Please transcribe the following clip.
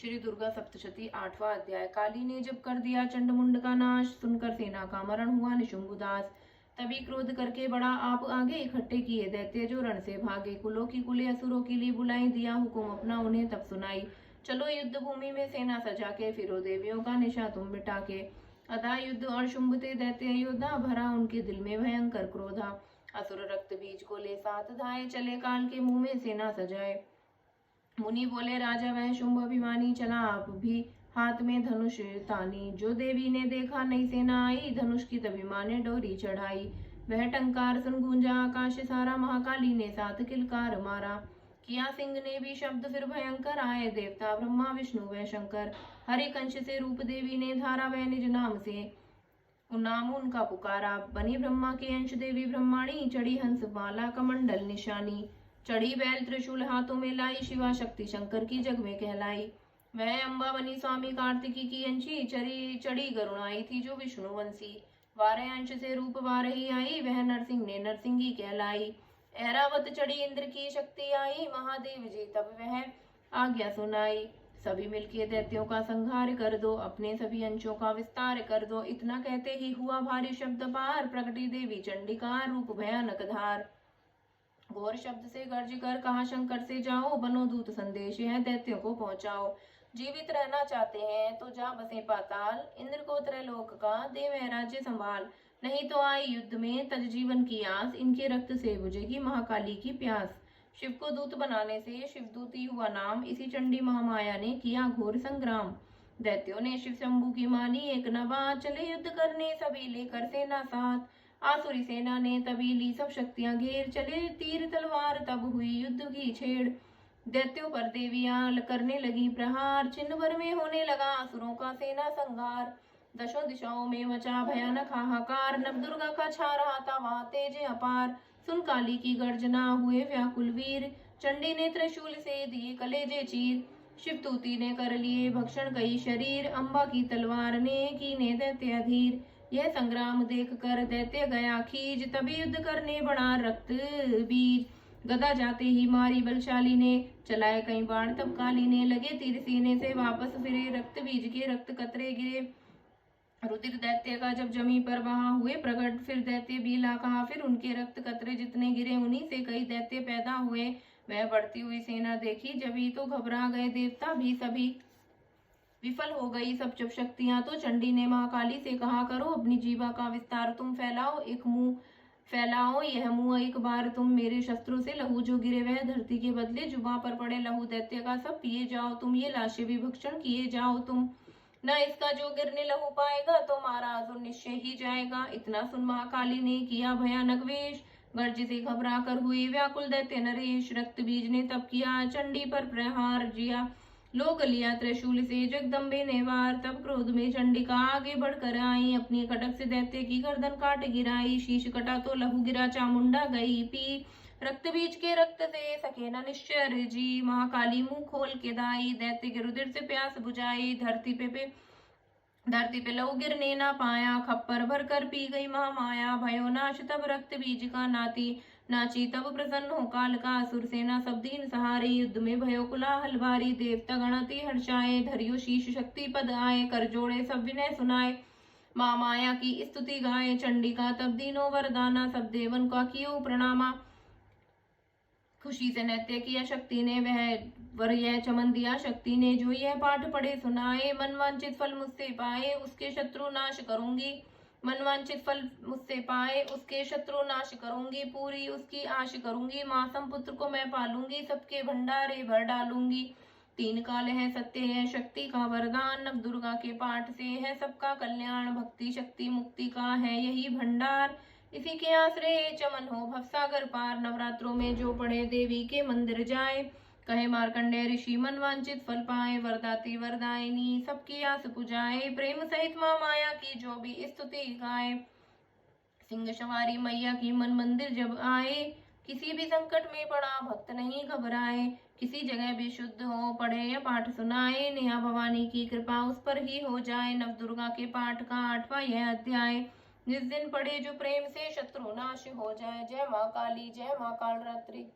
श्री दुर्गा सप्तशती 8वां अध्याय। काली ने जब कर दिया चंडमुंड का नाश, सुनकर सेना का मरण हुआ निशुंभुदास। तभी क्रोध करके बड़ा आप आगे इकट्ठे किए दैत्य जो रण से भागे। कुलों की कुले असुरों के लिए बुलाई, दिया हुकुम अपना उन्हें तब सुनाई। चलो युद्ध भूमि में सेना सजा के, फिरो देवियों का निशा तुम मिटा के। अदा युद्ध और शुंभते दैत्य योद्धा, भरा उनके दिल में भयंकर क्रोधा। असुर रक्त बीज को ले साथ धाये, चले काल के मुंह में सेना सजाए। मुनि बोले राजा वह शुंभ अभिमानी, चला आप भी हाथ में धनुष तानी। जो देवी ने देखा नई सेना आई, धनुष की तभी माँ ने डोरी चढ़ाई। वह टंकार सुन गूंजा आकाश सारा, महाकाली ने साथ किलकार मारा। किया सिंह ने भी शब्द फिर भयंकर, आए देवता ब्रह्मा विष्णु व शंकर। हरि कंश से रूप देवी ने धारा, वह निज नाम से नाम उनका पुकारा। बनी ब्रह्मा के अंश देवी ब्रह्माणी, चढ़ी हंस माला कमंडल निशानी। चढ़ी बैल त्रिशूल हाथों में लाई, शिवा शक्ति शंकर की जग में कहलाई। वह अम्बा बनी स्वामी कार्तिकी की अंशी, चढ़ी गरुणाई थी जो विष्णुवंशी। वारे अंश से रूप वारही आई, वह नरसिंह ने नरसिंगी कहलाई। ऐरावत चढ़ी इंद्र की शक्ति आई, महादेव जी तब वह आज्ञा सुनाई। सभी मिलके दैत्यों का संहार कर दो, अपने सभी अंशों का विस्तार कर दो। इतना कहते ही हुआ भारी शब्द पार, प्रकटी देवी चंडिका रूप भयानक धार। घोर शब्द से गर्ज कर कहा शंकर से जाओ, बनो दूत संदेश है दैत्यों को पहुंचाओ। जीवित रहना चाहते हैं तो जा बसे पाताल, इंद्र को त्रैलोक का दे वह राज्य संभाल। नहीं तो आई युद्ध में तज जीवन की आस, इनके रक्त से बुझेगी महाकाली की प्यास। शिव को दूत बनाने से शिवदूती हुआ नाम, इसी चंडी महामाया ने किया घोर संग्राम। दैत्यों ने शिव शंभु की मानी एक न बात, चले युद्ध करने सभी लेकर सेना साथ। आसुरी सेना ने तभी ली सब शक्तियां घेर, चले तीर तलवार तब हुई युद्ध की छेड़। दैत्यों पर देवियां करने लगी प्रहार, छिन्न भर में होने लगा असुरों का सेना संहार। दशों दिशाओं में मचा भयानक हाहाकार, नव दुर्गा का छा रहा था वहां तेज अपार। सुन काली की गर्जना हुए व्याकुल वीर, चंडी ने त्रिशूल से दिए कलेजे चीर। शिवतूती ने कर लिए भक्षण कई शरीर, अम्बा की तलवार ने कीने दैत्य अधीर। यह संग्राम देख कर दैत्य गया खीज, तभी युद्ध करने बढ़ा रक्त बीज। गदा जाते ही मारी बलशाली ने, चलाए कई बाण तब काली ने। लगे तीर सीने से वापस फिरे, रक्त बीज के रक्त कतरे गिरे। रुधिर दैत्य का जब जमी पर बहा हुए प्रकट, फिर दैत्य बीला कहा, फिर उनके रक्त कतरे जितने गिरे, उन्हीं से कई दैत्य पैदा हुए। वह बढ़ती हुई सेना देखी जभी तो घबरा गए देवता भी सभी। विफल हो गई सब जब शक्तियां तो चंडी ने महाकाली से कहा, करो अपनी जीवा का विस्तार तुम फैलाओ एक मुंह, फैलाओ यह मुंह एक बार तुम। मेरे शस्त्रों से लहू जो गिरे वह धरती के बदले, जुबां पर पड़े लहू दैत्य का सब पिए जाओ तुम। ये लाशें भी भक्षण किए जाओ तुम, न इसका जो गिरने लहू पाएगा तो मारा असुर निश्चय ही जाएगा। इतना सुन महाकाली ने किया भयानक वेश, गर्ज से घबरा कर हुए व्याकुल दैत्य नरेश। रक्त बीज ने तब किया चंडी पर प्रहार, जिया लोक लिया त्रिशूल से जगदम्बे ने वार। तब क्रोध में चंडिका आगे बढ़कर आई, अपनी कटक से दैत्य की गर्दन काट गिराई। शीश कटा तो लहू गिरा, चामुंडा गई पी। रक्त बीज के रक्त से सके न निश्चर जी, महाकाली मुंह खोल के दाई। दैत्य के रुधिर से प्यास बुझाई, धरती पे लहू गिरने ना पाया। खप्पर भर कर पी गई महामाया, भयो नाश तब रक्त बीज का नाची तब प्रसन्न हो काल का। असुर सेना सब दीन सहारे, युद्ध में भयो कुलाहल भारी। देवता गणति हर्षाए, धरियो शीश शक्ति पद आए। कर जोड़े सब विनय सुनाए, माँ माया की स्तुति गाए। चंडिका तब दीनो वरदाना, सब देवन का कियो प्रणामा। खुशी से नृत्य किया शक्ति ने, वह वर यह चमन दिया शक्ति ने। जो यह पाठ पढ़े सुनाए, मन वांछित फल मुझसे पाए उसके शत्रु नाश करूंगी। मन वांछित फल मुझसे पाए उसके शत्रु नाश करूंगी। पूरी उसकी आश करूंगी, मासम पुत्र को मैं पालूंगी। सबके भंडारे भर डालूंगी। तीन काल है सत्य है शक्ति का वरदान, नव दुर्गा के पाठ से है सबका कल्याण। भक्ति शक्ति मुक्ति का है यही भंडार, इसी के आश्रय चमन हो भवसागर पार। नवरात्रों में जो पढ़े देवी के मंदिर जाए, कहे मार्कंडेय ऋषि मन वांछित फल पाए। वरदाती वरदायिनी सबकी आस पुजाए, प्रेम सहित माँ माया की जो भी स्तुति गाए। सिंह सवारी मैया की मन मंदिर जब आए, किसी भी संकट में पड़ा भक्त नहीं घबराए। किसी जगह भी शुद्ध हो पढ़े या पाठ सुनाए, नेहा भवानी की कृपा उस पर ही हो जाए। नव दुर्गा के पाठ का 8वां यह अध्याय, जिस दिन पढ़े जो प्रेम से शत्रु नाश हो जाए। जय माँ काली, जय माँ कालरात्रि।